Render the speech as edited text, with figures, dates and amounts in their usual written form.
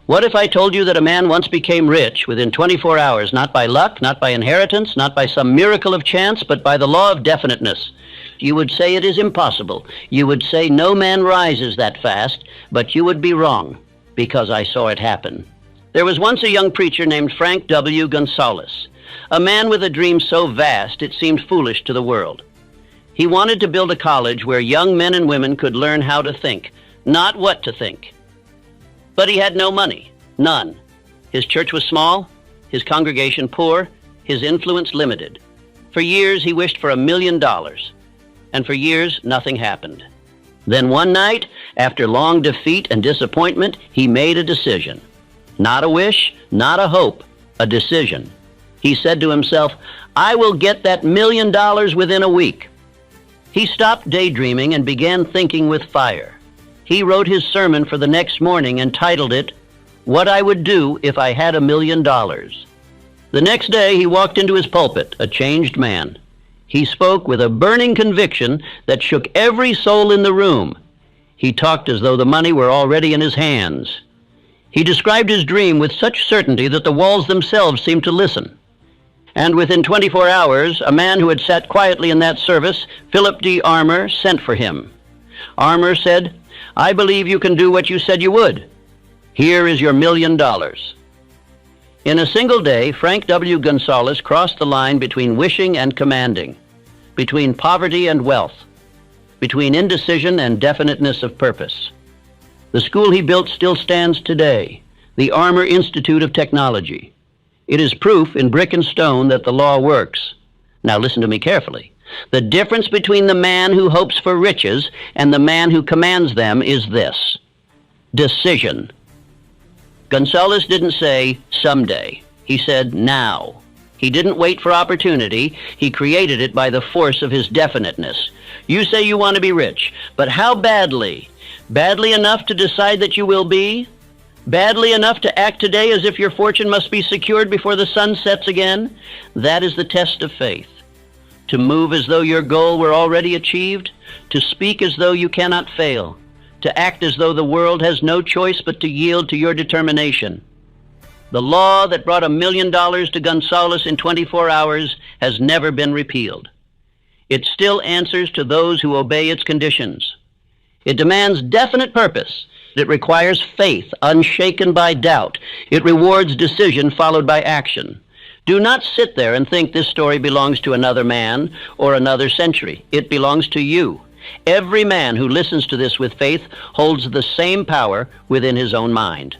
What if I told you that a man once became rich within 24 hours, not by luck, not by inheritance, not by some miracle of chance, but by the law of definiteness? You would say it is impossible. You would say no man rises that fast, but you would be wrong, because I saw it happen. There was once a young preacher named Frank W. Gonzalez, a man with a dream so vast it seemed foolish to the world. He wanted to build a college where young men and women could learn how to think, not what to think. But he had no money, none. His church was small, his congregation poor, his influence limited. For years he wished for $1 million, and for years nothing happened. Then one night, after long defeat and disappointment, he made a decision. Not a wish, not a hope, a decision. He said to himself, I will get that $1 million within a week. He stopped daydreaming and began thinking with fire. He wrote his sermon for the next morning and titled it, What I Would Do If I Had $1 Million. The next day he walked into his pulpit, a changed man. He spoke with a burning conviction that shook every soul in the room. He talked as though the money were already in his hands. He described his dream with such certainty that the walls themselves seemed to listen. And within 24 hours, a man who had sat quietly in that service, Philip D. Armour, sent for him. Armour said, I believe you can do what you said you would. Here is your $1 million. In a single day, Frank W. Gonzalez crossed the line between wishing and commanding, between poverty and wealth, between indecision and definiteness of purpose. The school he built still stands today, the Armour Institute of Technology. It is proof in brick and stone that the law works. Now listen to me carefully. The difference between the man who hopes for riches and the man who commands them is this: decision. Gonzalez didn't say someday. He said now. He didn't wait for opportunity. He created it by the force of his definiteness. You say you want to be rich, but how badly? Badly enough to decide that you will be? Badly enough to act today as if your fortune must be secured before the sun sets again? That is the test of faith. To move as though your goal were already achieved, to speak as though you cannot fail, to act as though the world has no choice but to yield to your determination. The law that brought $1 million to Gonzalez in 24 hours has never been repealed. It still answers to those who obey its conditions. It demands definite purpose. It requires faith unshaken by doubt. It rewards decision followed by action. Do not sit there and think this story belongs to another man or another century. It belongs to you. Every man who listens to this with faith holds the same power within his own mind.